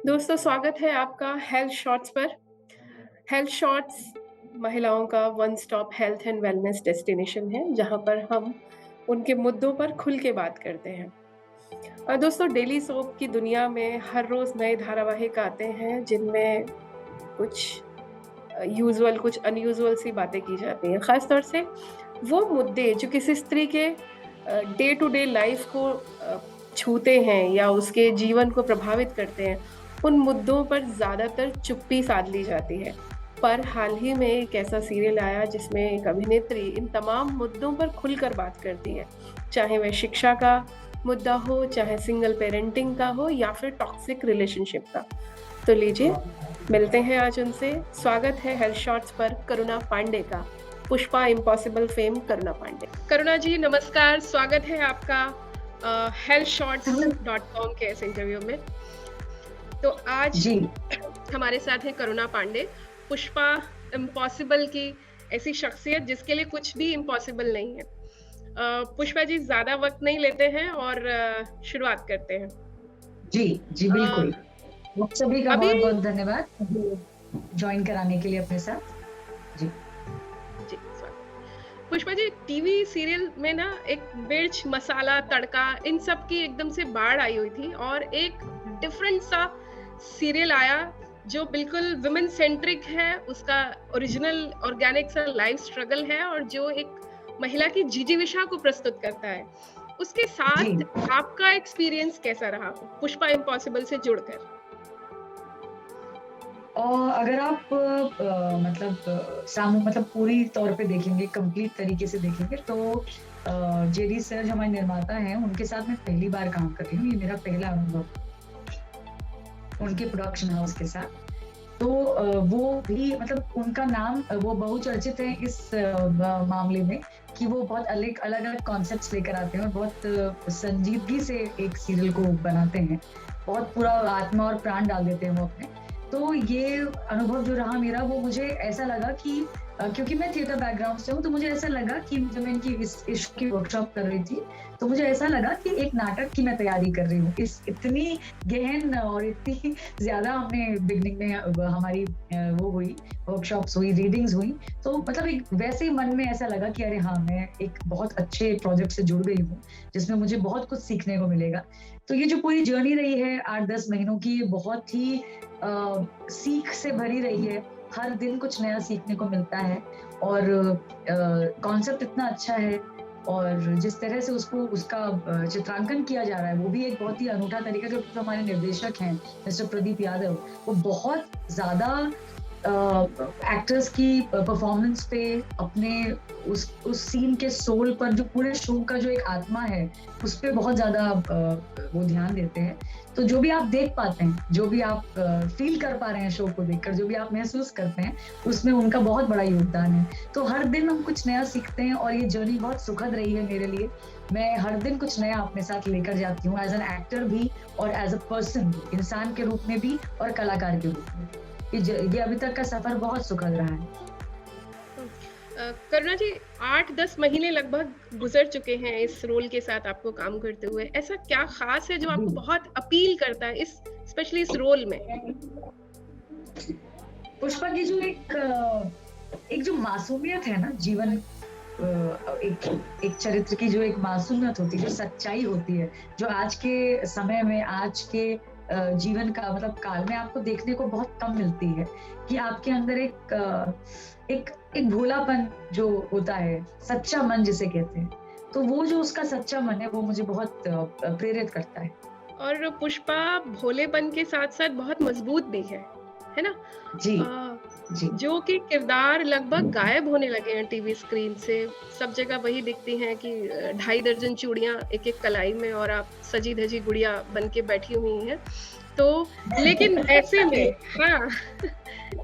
दोस्तों स्वागत है आपका हेल्थ शॉर्ट्स पर। हेल्थ शॉर्ट्स महिलाओं का one stop health and wellness destination है जहां पर हम उनके मुद्दों पर खुल के बात करते हैं। और दोस्तों डेली सोप की दुनिया में हर रोज नए धारावाहिक आते हैं जिनमें कुछ यूजुअल कुछ अनयूजुअल सी बातें की जाती हैं। खासतौर से वो मुद्दे जो किसी स्त्री के डे टू डे लाइफ को छूते हैं या उसके जीवन को प्रभावित करते हैं, उन मुद्दों पर ज़्यादातर चुप्पी साध ली जाती है। पर हाल ही में एक ऐसा सीरियल आया जिसमें एक अभिनेत्री इन तमाम मुद्दों पर खुलकर बात करती है, चाहे वह शिक्षा का मुद्दा हो, चाहे सिंगल पेरेंटिंग का हो या फिर टॉक्सिक रिलेशनशिप का। तो लीजिए मिलते हैं आज उनसे। स्वागत है हेल्थ शॉर्ट्स पर करुणा पांडे का, पुष्पा इम्पॉसिबल फेम करुणा पांडे। करुणा जी नमस्कार, स्वागत है आपका healthshots.com के इस इंटरव्यू में। तो आज जी हमारे साथ है करुणा पांडे, पुष्पा इम्पॉसिबल की ऐसी शख्सियत जिसके लिए कुछ भी इम्पॉसिबल नहीं है। पुष्पा जी ज्यादा वक्त नहीं लेते हैं और शुरुआत करते हैं। जी जी बिल्कुल। आप सभी का अभी बहुत बहुत धन्यवाद ज्वाइन कराने के लिए अपने साथ। जी जी स्वागत। पुष्पा जी टीवी सीरियल में ना एक मिर्च मसाला तड़का इन सब की एकदम से बाढ़ आई हुई थी और एक डिफरेंट सा सीरियल आया जो बिल्कुल वुमेन सेंट्रिक है, उसका ओरिजिनल ऑर्गेनिक सा लाइफ स्ट्रगल है और जो एक महिला की जिजीविषा को प्रस्तुत करता है। उसके जी साथ आपका एक्सपीरियंस कैसा रहा पुष्पा इम्पॉसिबल से जुड़कर? और अगर आप मतलब पूरी तौर पे देखेंगे, कंप्लीट तरीके से देखेंगे तो जेडी सर जो हमारे निर्माता हैं उनके साथ मैं पहली बार काम कर रही हूँ। ये मेरा पहला अनुभव उनके प्रोडक्शन हाउस के साथ। तो वो भी मतलब उनका नाम वो बहुचर्चित है इस मामले में कि वो बहुत अलग अलग कॉन्सेप्ट्स लेकर आते हैं और बहुत संजीदगी से एक सीरियल को बनाते हैं, बहुत पूरा आत्मा और प्राण डाल देते हैं वो अपने। तो ये अनुभव जो रहा मेरा, वो मुझे ऐसा लगा कि क्योंकि मैं थिएटर बैकग्राउंड से हूँ, तो मुझे ऐसा लगा कि जब मैं इनकी इस इश्क की वर्कशॉप कर रही थी तो मुझे ऐसा लगा कि एक नाटक की मैं तैयारी कर रही हूँ। इस इतनी गहन और इतनी ज्यादा हमने बिगनिंग में हमारी वो हुई, वर्कशॉप्स हुई, रीडिंग्स हुई, तो मतलब एक वैसे ही मन में ऐसा लगा कि अरे हाँ, मैं एक बहुत अच्छे प्रोजेक्ट से जुड़ गई हूँ जिसमें मुझे बहुत कुछ सीखने को मिलेगा। तो ये जो पूरी जर्नी रही है 8-10 महीनों की, ये बहुत ही सीख से भरी रही है। हर दिन कुछ नया सीखने को मिलता है और कॉन्सेप्ट इतना अच्छा है और जिस तरह से उसका चित्रांकन किया जा रहा है वो भी एक बहुत ही अनूठा तरीका। जो हमारे निर्देशक हैं मिस्टर प्रदीप यादव, वो बहुत ज्यादा एक्टर्स की परफॉर्मेंस पे, अपने उस सीन के सोल पर, जो पूरे शो का जो एक आत्मा है उस पे बहुत ज्यादा वो ध्यान देते हैं। तो जो भी आप देख पाते हैं, जो भी आप फील कर पा रहे हैं शो को देखकर, जो भी आप महसूस करते हैं, उसमें उनका बहुत बड़ा योगदान है। तो हर दिन हम कुछ नया सीखते हैं और ये जर्नी बहुत सुखद रही है मेरे लिए। मैं हर दिन कुछ नया अपने साथ लेकर जाती हूँ, एज एन एक्टर भी और एज अ पर्सन, इंसान के रूप में भी और कलाकार के रूप में। ये अभी तक का सफर बहुत सुखद रहा है। करुणा जी 8-10 महीने लगभग गुजर चुके हैं इस रोल के साथ आपको काम करते हुए। ऐसा क्या खास है जो आपको बहुत अपील करता है इस स्पेशली इस रोल में? पुष्पा की जो एक जो मासूमियत है ना, जीवन एक चरित्र की जो एक मासूमियत होती है, जो सच्चाई होती है, जो आज के समय में, आज के जीवन का मतलब काल में आपको देखने को बहुत कम मिलती है, कि आपके अंदर एक भोलापन जो होता है, सच्चा मन जिसे कहते हैं, तो वो जो उसका सच्चा मन है वो मुझे बहुत प्रेरित करता है। और पुष्पा भोलेपन के साथ-साथ बहुत मजबूत भी है ना? जी जी जो कि किरदार लगभग गायब होने लगे हैं टीवी स्क्रीन से। सब जगह वही दिखती हैं कि 2.5 दर्जन चूड़ियाँ एक-एक कलाई में और आप सजी-धजी गुड़िया बन के बैठी हुई हैं। तो लेकिन ऐसे में हाँ,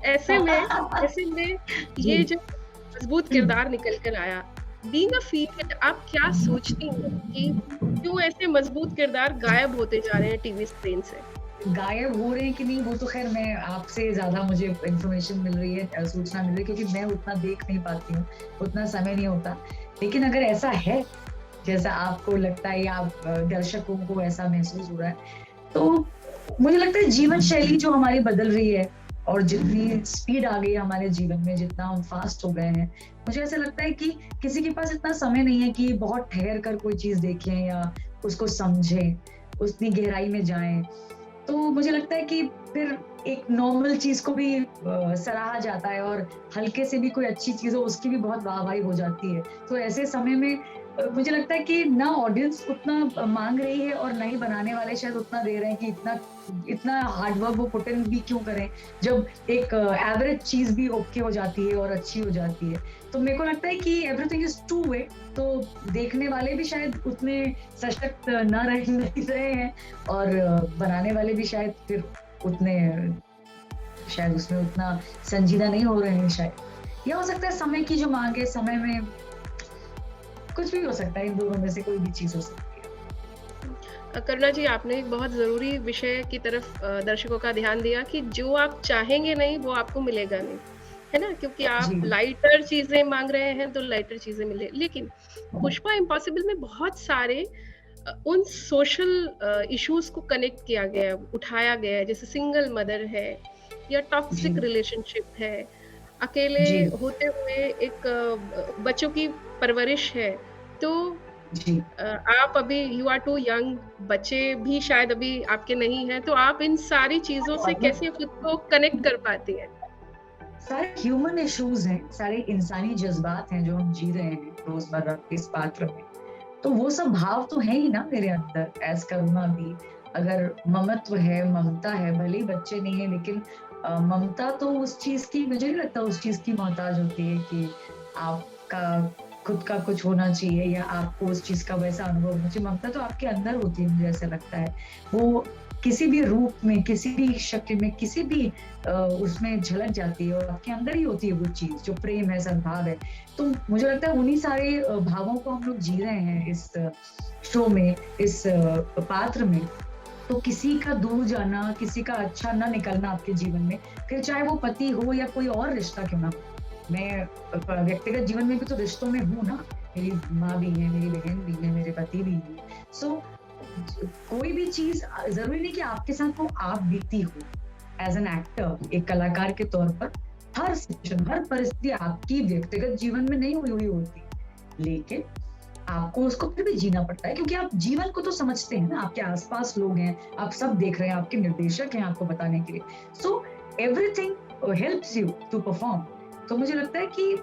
ऐसे में ये जी जो मजबूत किरदार निकल कर आया, बीइंग अ फीमेल आप क्या सोचती हैं कि क्यों ऐसे मजबूत किरदार गायब होते जा रहे हैं टीवी स्क्रीन से? गायब हो रहे हैं कि नहीं, वो तो खैर मैं आपसे ज्यादा मुझे इंफॉर्मेशन मिल रही है, सूचना मिल रही है, क्योंकि मैं उतना देख नहीं पाती हूँ, उतना समय नहीं होता। लेकिन अगर ऐसा है जैसा आपको लगता है या आप दर्शकों को ऐसा महसूस हो रहा है, तो मुझे लगता है जीवन शैली जो हमारी बदल रही है और जितनी स्पीड आ गई है हमारे जीवन में, जितना हम फास्ट हो गए हैं, मुझे ऐसा लगता है कि किसी के पास इतना समय नहीं है कि बहुत ठहर कर कोई चीज देखें या उसको समझें, उतनी गहराई में जाएं। तो मुझे लगता है कि फिर एक नॉर्मल चीज को भी सराहा जाता है और हल्के से भी कोई अच्छी चीज हो उसकी भी बहुत वाहवाही हो जाती है। तो ऐसे समय में मुझे लगता है कि ना ऑडियंस उतना मांग रही है और ना ही बनाने वाले शायद उतना दे रहे हैं कि इतना इतना हार्ड वर्क वो पुट इन भी क्यों करें, जब एक एवरेज चीज भी ओके हो जाती है और अच्छी हो जाती है। तो मेरे को लगता है कि एवरीथिंग इज टू वे। तो देखने वाले भी शायद उतने सशक्त ना रह नहीं रहे हैं और बनाने वाले भी शायद फिर उतने शायद उसमें उतना संजीदा नहीं हो रहे हैं शायद। या हो सकता है समय की जो मांग है, समय में कुछ भी हो सकता है, इन दोनों में से कोई भी चीज हो सकती करुणा जी, आपने एक बहुत ज़रूरी विषय की तरफ दर्शकों का ध्यान दिया कि जो आप चाहेंगे नहीं, वो आपको मिलेगा नहीं, है ना? क्योंकि है। आप जी। लाइटर चीज़ें माँग रहे हैं, तो लाइटर चीज़ें मिले लेकिन पुष्पा इम्पॉसिबल में बहुत सारे उन सोशल इश्यूज़ को कनेक्ट किया गया है, उठाया गया है, जैसे सिंगल मदर है या टॉक्सिक जी। रिलेशनशिप है, अकेले जी। होते हुए एक बच्चों की परवरिश है। तो जी। आप अभी यू आर टू यंग, बच्चे भी शायद अभी आपके नहीं हैं, तो आप इन सारी चीज़ों से और मैं कैसे खुद को कनेक्ट कर पाती हैं? सारे ह्यूमन इश्यूज हैं, सारे इंसानी जज्बात हैं जो हम जी रहे हैं रोजमर्रा के इस पात्र में। तो वो सब भाव तो है ही ना मेरे अंदर, एज करुणा भी। अगर ममत्व है, ममता है, भले ही बच्चे नहीं है लेकिन ममता तो उस चीज की, मुझे नहीं लगता उस चीज की मोहताज होती है कि आपका खुद का कुछ होना चाहिए या आपको उस चीज का वैसा अनुभव होना चाहिए। ममता तो आपके अंदर होती है, मुझे ऐसा लगता है। वो किसी भी रूप में, किसी भी शक्ल में, किसी भी उसमें झलक जाती है और आपके अंदर ही होती है वो चीज जो प्रेम है, सद्भाव है। तो मुझे लगता है उन्हीं सारे भावों को हम लोग जी रहे हैं इस शो में, इस पात्र में। तो किसी का दूर जाना, किसी का अच्छा ना निकलना आपके जीवन में, फिर चाहे वो पति हो या कोई और रिश्ता क्यों ना हो। मैं व्यक्तिगत जीवन में भी तो रिश्तों में हूँ ना, मेरी माँ भी है, मेरी बहन भी है, मेरे पति भी है। सो कोई भी चीज जरूरी नहीं कि आपके साथ वो आप बीती हो। एज एन एक्टर, एक कलाकार के तौर पर हर सिचुएशन, हर परिस्थिति आपकी व्यक्तिगत जीवन में नहीं हुई हुई होती, लेकिन आपको उसको फिर भी जीना पड़ता है क्योंकि आप जीवन को तो समझते हैं ना, आपके आसपास लोग हैं, आप सब देख रहे हैं, आपके निर्देशक हैं आपको बताने के लिए। So everything helps you to perform. तो मुझे लगता है कि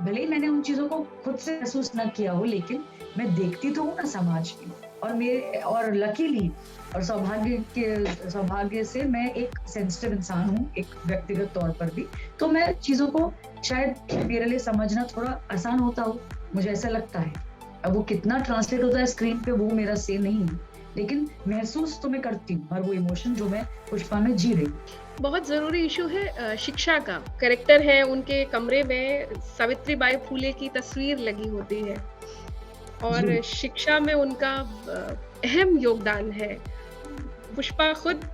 भले ही मैंने उन चीजों को खुद से महसूस ना किया हो, लेकिन मैं देखती तो हूँ ना समाज में। और मेरे और लकीली और सौभाग्य से मैं एक सेंसिटिव इंसान हूँ, एक व्यक्तिगत तौर पर भी। तो मैं चीजों को शायद मेरे लिए समझना थोड़ा आसान होता हो, मुझे ऐसा लगता है। अब वो कितना ट्रांसलेट होता है स्क्रीन पे वो मेरा से नहीं है, लेकिन महसूस तो मैं करती हूँ हर वो इमोशन जो मैं पुष्पा में जी रही हूँ। बहुत ज़रूरी इश्यू है शिक्षा का। कैरेक्टर है, उनके कमरे में सावित्रीबाई फुले की तस्वीर लगी होती है जी। और शिक्षा में उनका अहम योगदान है। पुष्पा खुद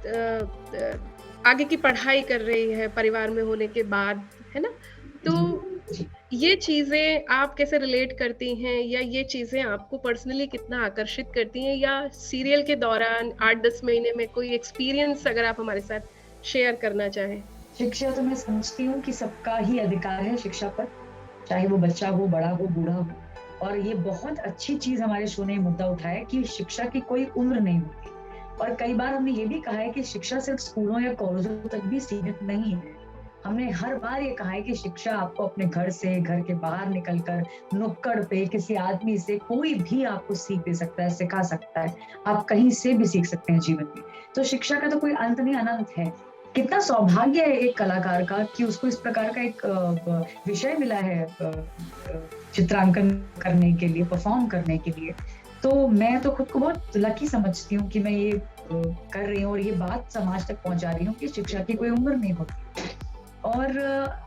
आगे की पढ़ाई कर रही है परिवार में होने के बाद, है ना? जी। तो जी। ये चीज़ें आप कैसे रिलेट करती हैं या ये चीज़ें आपको पर्सनली कितना आकर्षित करती हैं या सीरियल के दौरान 8-10 महीने में कोई एक्सपीरियंस अगर आप हमारे साथ शेयर करना चाहें? शिक्षा तो मैं समझती हूँ कि सबका ही अधिकार है शिक्षा पर, चाहे वो बच्चा हो, बड़ा हो, बूढ़ा हो। और ये बहुत अच्छी चीज हमारे शो ने मुद्दा उठाया कि शिक्षा की कोई उम्र नहीं होती। और कई बार हमने ये भी कहा है कि शिक्षा सिर्फ स्कूलों या कॉलेजों तक भी सीमित नहीं है। हमने हर बार ये कहा है कि शिक्षा आपको अपने घर से, घर के बाहर निकलकर, नुक्कड़ पे किसी आदमी से, कोई भी आपको सीख दे सकता है, सिखा सकता है। आप कहीं से भी सीख सकते हैं जीवन में। तो शिक्षा का तो कोई अंत नहीं, अनंत है। कितना सौभाग्य है एक कलाकार का कि उसको इस प्रकार का एक विषय मिला है चित्रांकन करने के लिए, परफॉर्म करने के लिए। तो मैं तो खुद को बहुत लकी समझती हूँ कि मैं ये कर रही हूँ और ये बात समाज तक पहुंचा रही हूँ कि शिक्षा की कोई उम्र नहीं होती। और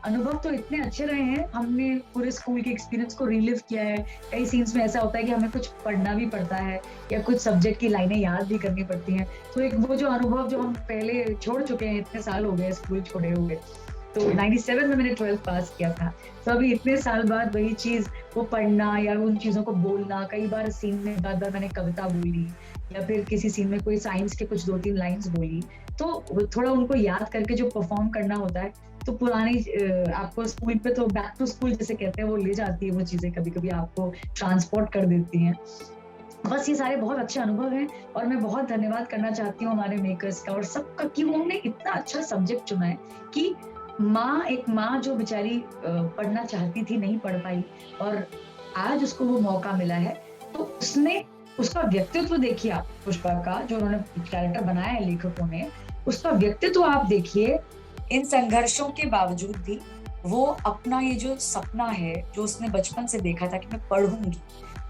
अनुभव तो इतने अच्छे रहे हैं, हमने पूरे स्कूल के एक्सपीरियंस को रिलिव किया है। कई सीन्स में ऐसा होता है कि हमें कुछ पढ़ना भी पड़ता है या कुछ सब्जेक्ट की लाइनें याद भी करनी पड़ती हैं। तो एक वो जो अनुभव जो हम पहले छोड़ चुके हैं, इतने साल हो गए स्कूल छोड़े हुए, तो 97 में मैंने 12th पास किया था। तो अभी इतने साल बाद वही चीज़, वो पढ़ना या उन चीज़ों को बोलना, कई बार सीन में बार-बार मैंने कविता बोली या फिर किसी सीन में कोई साइंस के कुछ 2-3 लाइन्स बोली, तो वो थोड़ा उनको याद करके जो परफ़ॉर्म करना होता है, तो पुरानी आपको स्कूल पे तो बैक टू स्कूल जिसे कहते हैं, वो ले जाती है वो चीज़ें, कभी-कभी आपको ट्रांसपोर्ट कर देती हैं। बस ये सारे बहुत अच्छे अनुभव हैं और मैं बहुत धन्यवाद करना चाहती हूँ हमारे मेकर्स का और सबका कि उन्होंने इतना अच्छा सब्जेक्ट चुना है कि एक माँ जो बेचारी पढ़ना चाहती थी, नहीं पढ़ पाई और आज उसको वो मौका मिला है, तो उसने उसका व्यक्तित्व देखिए आप पुष्पा का, जो उन्होंने कैरेक्टर बनाया है लेखकों ने, उसका व्यक्तित्व आप देखिए, इन संघर्षों के बावजूद भी वो अपना ये जो सपना है, जो उसने बचपन से देखा था कि मैं पढ़ूँगी,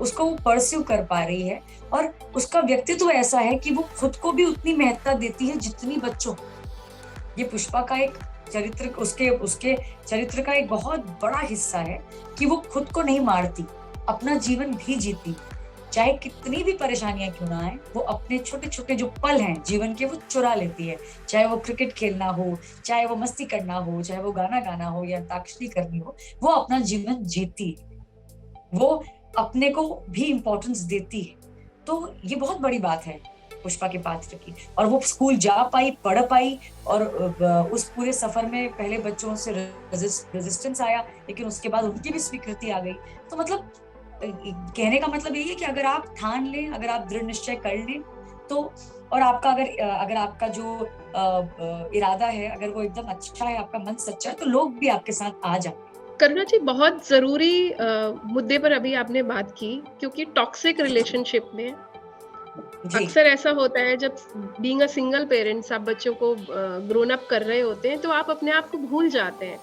उसको वो परस्यू कर पा रही है और उसका व्यक्तित्व ऐसा है कि वो खुद को भी उतनी महत्ता देती है जितनी बच्चों को। ये पुष्पा का एक चरित्र, उसके उसके चरित्र का एक बहुत बड़ा हिस्सा है कि वो खुद को नहीं मारती, अपना जीवन भी जीती। चाहे कितनी भी परेशानियाँ क्यों ना आएँ, वो अपने छोटे-छोटे जो पल हैं जीवन के, वो चुरा लेती है। चाहे वो क्रिकेट खेलना हो, चाहे वो मस्ती करना हो, चाहे वो गाना गाना हो या अंताक्षरी करनी हो, वो अपना जीवन जीती है। वो अपने को भी इम्पोर्टेंस देती है। तो ये बहुत बड़ी बात है पुष्पा के पात्र की, और वो स्कूल जा पाई, पढ़ पाई और उस पूरे सफर में पहले बच्चों से रेजिस्टेंस आया, लेकिन उसके बाद उनकी भी स्वीकृति आ गई। तो मतलब कहने का मतलब यही है कि अगर आप ठान लें, अगर आप दृढ़ निश्चय कर लें, तो और आपका अगर आपका जो इरादा है, अगर वो एकदम अच्छा है, आपका मन सच्चा है, तो लोग भी आपके साथ आ जाते हैं। करुणा जी, बहुत ज़रूरी मुद्दे पर अभी आपने बात की, क्योंकि टॉक्सिक रिलेशनशिप में जी, अक्सर ऐसा होता है, जब बीइंग अ सिंगल पेरेंट्स आप बच्चों को ग्रोन अप कर रहे होते हैं, तो आप अपने आप को भूल जाते हैं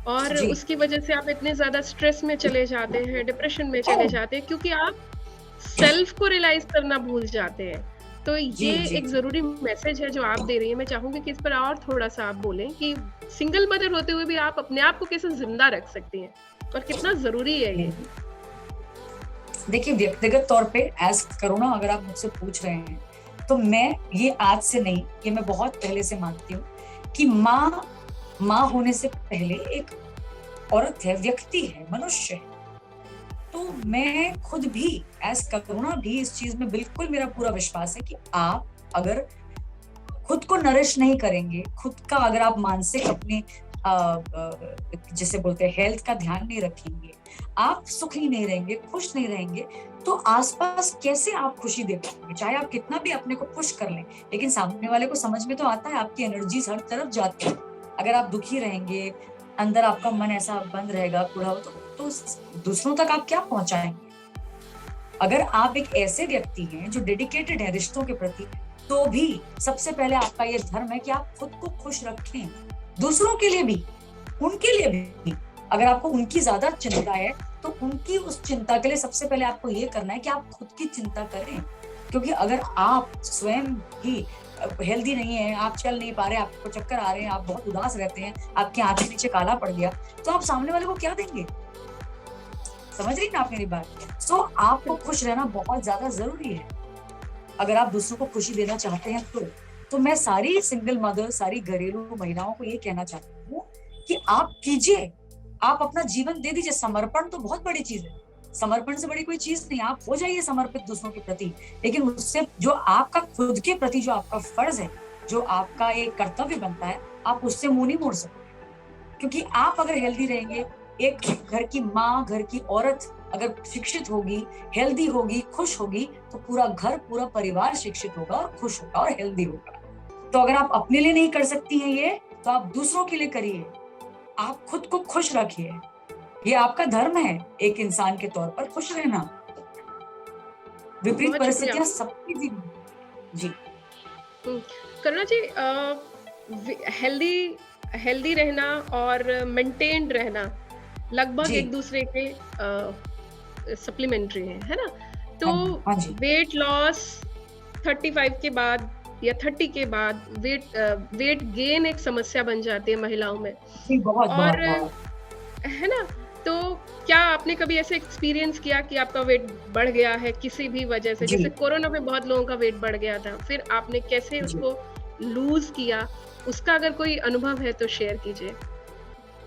और जी। उसकी वजह से आप इतने ज़्यादा स्ट्रेस में चले जाते हैं, डिप्रेशन में चले जाते हैं, क्योंकि आप सेल्फ को रियलाइज़ करना भूल जाते हैं। तो जी, ये जी, एक जी। ज़रूरी मैसेज है जो आप दे रही हैं। मैं चाहूँगी कि इस पर और थोड़ा-सा आप बोलें कि सिंगल मदर होते हुए भी आप अपने आप को कैसे ज़िंदा रख सकती हैं और कितना ज़रूरी है ये? देखिए, व्यक्तिगत तौर पे एज़ करुणा अगर आप मुझसे पूछ रहे हैं, तो मैं ये आज से नहीं, ये मैं बहुत पहले से मानती हूँ कि माँ होने से पहले एक औरत है, व्यक्ति है, मनुष्य है। तो मैं खुद भी एज़ करुणा भी इस चीज़ में बिल्कुल मेरा पूरा विश्वास है कि आप अगर खुद को नरिश नहीं करेंगे, खुद का अगर आप मानसिक अपने जिसे बोलते हैं हेल्थ का ध्यान नहीं रखेंगे, आप सुखी नहीं रहेंगे, खुश नहीं रहेंगे, तो आस-पास कैसे आप खुशी दे पाएँगे? चाहे आप कितना भी अपने को पुश कर लें, लेकिन सामने वाले को समझ में तो आता है, आपकी एनर्जीज़ हर तरफ जाती है। अगर आप दुखी रहेंगे, अंदर आपका मन ऐसा बंद रहेगा, कुढ़ा हो, तो दूसरों तक आप क्या पहुँचाएँगे? अगर आप एक ऐसे व्यक्ति हैं जो डेडिकेटेड है रिश्तों के प्रति, तो भी सबसे पहले आपका ये धर्म है कि आप खुद को खुश रखें, दूसरों के लिए भी, उनके लिए भी। अगर आपको उनकी ज़्यादा चिंता है, तो उनकी उस चिंता के लिए सबसे पहले आपको ये करना है कि आप खुद की चिंता करें। क्योंकि अगर आप स्वयं ही हेल्दी नहीं है, आप चल नहीं पा रहे, आपको चक्कर आ रहे हैं, आप बहुत उदास रहते हैं, आपकी आँख के नीचे काला पड़ गया, तो आप सामने वाले को क्या देंगे? समझ रही हैं आप मेरी बात? सो आपको खुश रहना बहुत ज़्यादा ज़रूरी है। अगर आप दूसरों को खुशी देना चाहते हैं तो। तो मैं सारी सिंगल मदर, सारी घरेलू महिलाओं को ये कहना चाहती हूँ कि आप कीजिए, आप अपना जीवन दे दीजिए। समर्पण तो बहुत बड़ी चीज़ है। समर्पण से बड़ी कोई चीज़ नहीं, आप हो जाइए समर्पित दूसरों के प्रति। लेकिन उससे जो आपका खुद के प्रति जो आपका फर्ज़ है, जो आपका एक कर्तव्य बनता है, आप उससे मुँह नहीं मोड़ सकते। क्योंकि आप अगर हेल्दी रहेंगे, एक घर की माँ, घर की औरत अगर शिक्षित होगी, हेल्दी होगी, खुश होगी, तो पूरा घर, पूरा परिवार शिक्षित होगा और खुश होगा और हेल्दी होगा। तो अगर आप अपने लिए नहीं कर सकती हैं ये, तो आप दूसरों के लिए करिए। आप खुद को खुश रखिए। ये आपका धर्म है, एक इंसान के तौर पर खुश रहना। विपरीत बहुत शुक्रिया। परिस्थितियाँ सबकी जीवन में। जी, हुँ, करुणा जी, हेल्दी हेल्दी रहना और मेंटेन्ड रहना लगभग जी। एक दूसरे के सप्लीमेंट्री है ना? तो हाँ जी, हाँ जी। वेट लॉस 35 के बाद या 30 के बाद वेट गेन एक समस्या बन जाती है महिलाओं में जी, बहुत, बहुत, और बहुत। है ना? तो क्या आपने कभी ऐसे एक्सपीरियंस किया कि आपका वेट बढ़ गया है किसी भी वजह से? जैसे जी, कोरोना में बहुत लोगों का वेट बढ़ गया था, फिर आपने कैसे जी। उसको लूज़ किया? उसका अगर कोई अनुभव है तो शेयर कीजिए।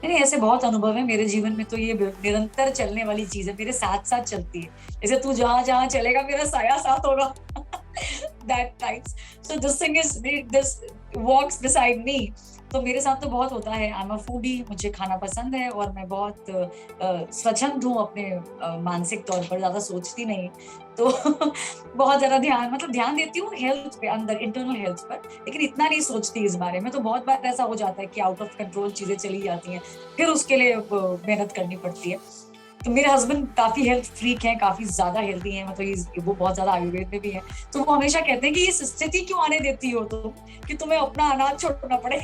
नहीं, ऐसे बहुत अनुभव है मेरे जीवन में, तो ये निरंतर चलने वाली चीज है, मेरे साथ साथ चलती है। जैसे तू जहां जहां चलेगा मेरा साया साथ होगा। That types. So this thing is, this walks beside me. तो मेरे साथ तो बहुत होता है। आई एम अ फूडी, मुझे खाना पसंद है, और मैं बहुत स्वच्छंद हूँ अपने मानसिक तौर पर, ज्यादा सोचती नहीं। तो बहुत ज्यादा ध्यान, मतलब ध्यान देती हूँ हेल्थ पे, अंदर इंटरनल हेल्थ पर, लेकिन इतना नहीं सोचती इस बारे में। तो बहुत बार ऐसा हो जाता है कि आउट ऑफ कंट्रोल चीजें चली जाती हैं, फिर उसके लिए मेहनत करनी पड़ती है। तो मेरे हस्बैंड काफी हेल्थ फ्रीक हैं, काफी ज्यादा हेल्दी हैं, मतलब वो बहुत ज्यादा आयुर्वेद में भी है। तो वो हमेशा कहते हैं कि ये स्थिति क्यों आने देती हो तुम, कि तुम्हें अपना अनाज छोड़ना पड़े।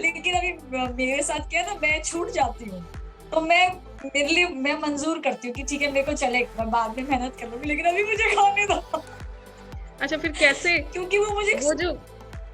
लेकिन अभी मेरे साथ क्या है ना, मैं छूट जाती हूँ। तो मेरे लिए मैं मंजूर करती हूँ कि ठीक है, मेरे को चले, मैं बाद में मेहनत कर लूंगी, लेकिन अभी मुझे खाने दो। अच्छा, फिर कैसे, क्योंकि वो मुझे, वो जो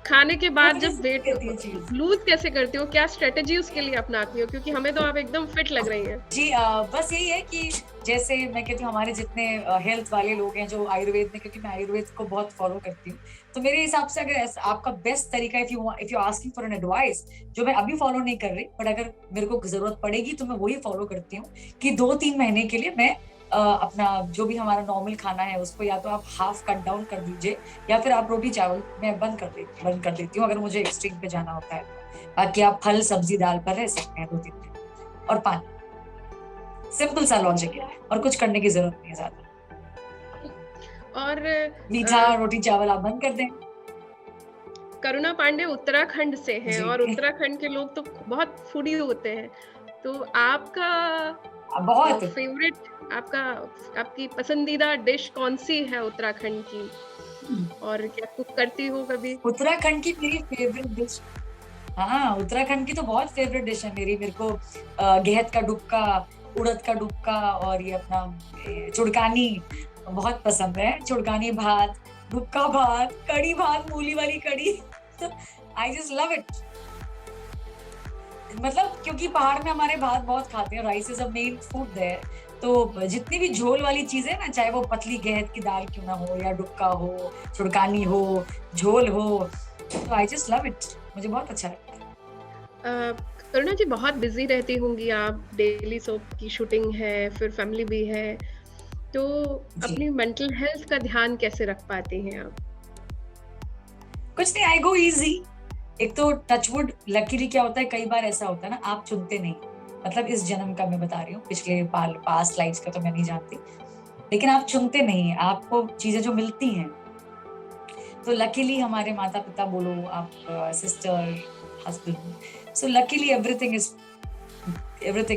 खाने के वो बाद मुझे जब सुकून वेट देती है चीज। लूज कैसे करती हो, क्या स्ट्रेटेजी उसके लिए अपनाती हो? क्योंकि हमें तो आप एकदम फिट लग रही हैं। जी, बस यही है कि जैसे मैं कहती हूँ, हमारे जितने हेल्थ वाले लोग हैं जो आयुर्वेद में, क्योंकि मैं आयुर्वेद को बहुत फॉलो करती हूँ, तो मेरे हिसाब से अगर आपका बेस्ट तरीका, if you asking for an advice, जो मैं अभी फॉलो नहीं कर रही, बट अगर मेरे को जरूरत पड़ेगी तो मैं वही फॉलो करती हूँ, कि 2-3 महीने के लिए मैं अपना जो भी हमारा नॉर्मल खाना है उसको या तो आप हाफ कट डाउन कर दीजिए, या फिर आप रोटी चावल मैं बंद कर देती हूँ, अगर मुझे एक्सट्रीम पे जाना होता है। बाकी आप फल सब्जी दाल पर रह सकते हैं 2-3 दिन, और पानी। सिंपल सा लॉजिक है, और कुछ करने की जरूरत नहीं है ज्यादा। और मीठा रोटी चावल आप बंद कर दें। करुणा पांडे उत्तराखंड से हैं, जी। और उत्तराखंड के लोग तो बहुत फूडी होते हैं। तो आपका बहुत। फेवरेट, आपका आपकी पसंदीदा डिश कौन-सी है उत्तराखंड की? और क्या कुक करती हो कभी? उत्तराखंड की मेरी फेवरेट डिश, हाँ, उत्तराखंड की तो बहुत फेवरेट डिश है मेरी। मेरे को गेहत का डुबका, उड़द का डुबका, और ये अपना चुड़कानी बहुत पसंद है। चुड़कानी भात, डुबका भात, कड़ी भात, मूली वाली कड़ी। तो आई जस्ट लव इट। मतलब क्योंकि पहाड़ में हमारे भात बहुत खाते हैं, rice is a main food there. तो जितनी भी झोल वाली चीजें ना, चाहे वो पतली गेहत की दाल क्यों ना हो, या डुबका हो, चुड़कानी हो, झोल हो, तो आई जस्ट लव इट। मुझे बहुत अच्छा लगता है। करुणा जी, बहुत बिज़ी रहती होंगी आप, डेली सोप की शूटिंग है, फिर फैमिली भी है, तो जी, अपनी मेंटल हेल्थ का ध्यान कैसे रख पाती हैं आप? कुछ नहीं, आई गो इजी। एक तो टचवुड लकीली क्या होता है, कई बार ऐसा होता है ना, आप चुनते नहीं, मतलब इस जन्म का मैं बता रही हूँ, पिछले पास्ट लाइफ्स का तो मैं नहीं जानती, लेकिन आप चुनते नहीं, आपको चीजें जो मिलती हैं। तो लकीली हमारे माता पिता बोलो, आप sister, husband, so luckily everything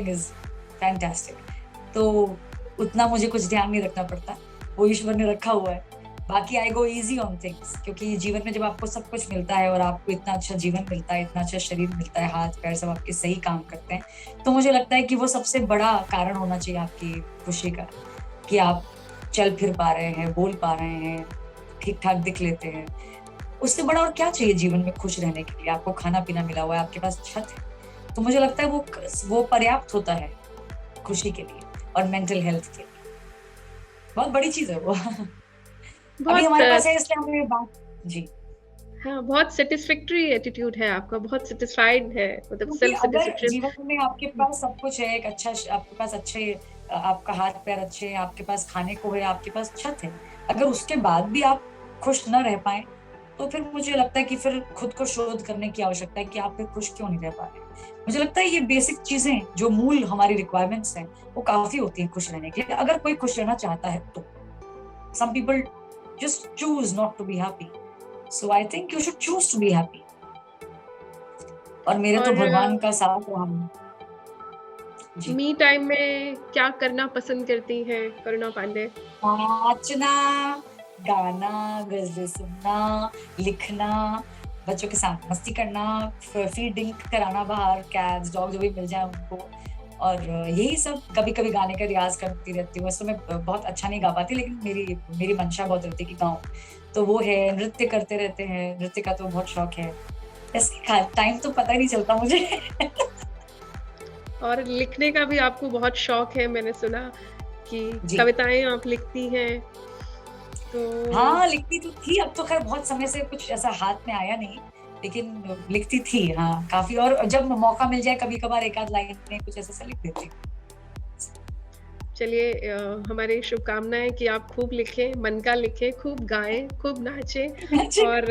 is fantastic. तो उतना मुझे कुछ ध्यान नहीं रखना पड़ता, वो ईश्वर ने रखा हुआ है। बाकी आई गो इजी ऑन थिंग्स, क्योंकि जीवन में जब आपको सब कुछ मिलता है, और आपको इतना अच्छा जीवन मिलता है, इतना अच्छा शरीर मिलता है, हाथ पैर सब आपके सही काम करते हैं, तो मुझे लगता है कि वो सबसे बड़ा कारण होना चाहिए आपकी खुशी का, कि आप चल फिर पा रहे हैं, बोल पा रहे हैं, ठीक ठाक दिख लेते हैं। उससे बड़ा और क्या चाहिए जीवन में खुश रहने के लिए? आपको खाना पीना मिला हुआ है, आपके पास छत है, तो मुझे लगता है वो पर्याप्त होता है खुशी के लिए और मेंटल हेल्थ के लिए। बहुत बड़ी चीज है वो। अभी बहुत हमारे पास है, इसलिए हमें बात। जी। हाँ, बहुत सैटिस्फैक्टरी एटीट्यूड है आपका, बहुत सैटिस्फाइड है, मतलब क्योंकि सेल्फ अगर सैटिस्फैक्शन। जीवन में आपके पास सब कुछ है, एक अच्छा आपके पास अच्छे आपका हाथ पैर अच्छे हैं, आपके पास खाने को है, आपके पास छत है, अगर उसके बाद भी आप खुश न रह पाए, तो फिर मुझे लगता है कि फिर खुद को शोध करने की आवश्यकता है कि आप फिर खुश क्यों नहीं रह पा रहे। मुझे लगता है ये बेसिक चीजें जो मूल हमारी रिक्वायरमेंट्स हैं, वो काफी होती हैं खुश रहने के लिए, अगर कोई खुश रहना चाहता है तो। Some people just choose not to be happy, so I think you should choose to be happy. और मेरे तो और भगवान का साथ रहा। जी। मी टाइम में क्या करना पसंद करती हैं करुणा पांडे? नाचना, गाना, गज़लें सुनना, लिखना, बच्चों के साथ मस्ती करना, फीडिंग कराना बाहर, कैट्स, डॉग जो भी मिल जाए उनको, और यही सब। कभी-कभी गाने का रियाज़ करती रहती हूँ। वैसे तो मैं बहुत अच्छा नहीं गा पाती, लेकिन मेरी मेरी मंशा बहुत रहती है कि गाऊँ। तो वो है, नृत्य करते रहते हैं, नृत्य का तो बहुत शौक है। ऐसे ही टाइम तो पता ही नहीं चलता मुझे। और लिखने का भी आपको बहुत शौक है, मैंने सुना कि जी। कविताएँ आप लिखती हैं, तो हाँ, लिखती तो थी, अब तो खैर बहुत समय से कुछ ऐसा हाथ में आया नहीं। लेकिन लिखती थी हाँ काफी, और जब मौका मिल जाए कभी कभार एक आध लाइन में कुछ ऐसा लिख देती हूँ। चलिए हमारी शुभकामनाएं कि आप खूब लिखें, मन का लिखें, खूब गाएं, खूब नाचें। और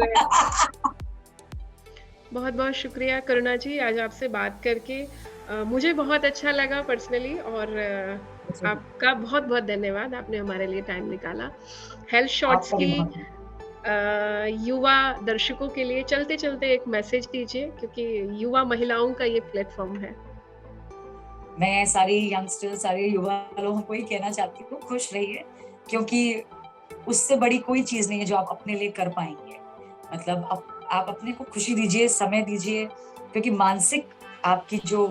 बहुत बहुत शुक्रिया करुणा जी, आज आपसे बात करके मुझे बहुत अच्छा लगा पर्सनली। और आपका बहुत बहुत धन्यवाद, आपने हमारे लिए टाइम निकाला। हेल्थ शॉर्ट्स आपका भी की बहुत युवा दर्शकों के लिए चलते चलते एक मैसेज दीजिए, क्योंकि युवा महिलाओं का ये प्लेटफॉर्म है। मैं सारी यंगस्टर, सारे युवा लोगों को ही कहना चाहती हूँ, खुश रहिए, क्योंकि उससे बड़ी कोई चीज नहीं है जो आप अपने लिए कर पाएंगे। मतलब आप अपने को खुशी दीजिए, समय दीजिए, क्योंकि मानसिक आपकी जो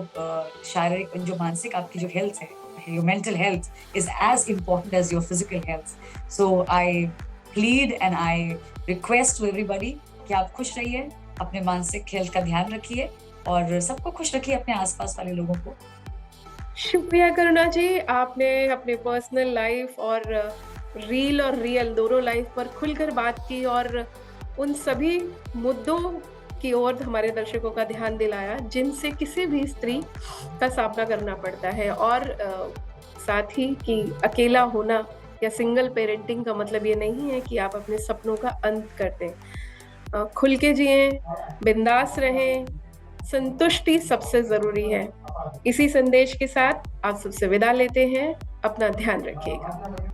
शारीरिक जो मानसिक आपकी जो हेल्थ है, your mental health is as important as your physical health. So I plead and I request to everybody कि आप खुश रहिए, अपने मानसिक हेल्थ का ध्यान रखिए और सबको खुश रखिए, अपने आसपास वाले लोगों को। शुक्रिया करुणा जी, आपने अपने पर्सनल लाइफ और रील और रियल दोनों लाइफ पर खुलकर बात की और उन सभी मुद्दों की ओर हमारे दर्शकों का ध्यान दिलाया जिनसे किसी भी स्त्री का सामना करना पड़ता है। और साथ ही कि अकेला होना या सिंगल पेरेंटिंग का मतलब ये नहीं है कि आप अपने सपनों का अंत कर दें। खुल के जिएं, बिंदास रहें, संतुष्टि सबसे ज़रूरी है। इसी संदेश के साथ आप सबसे विदा लेते हैं। अपना ध्यान रखिएगा।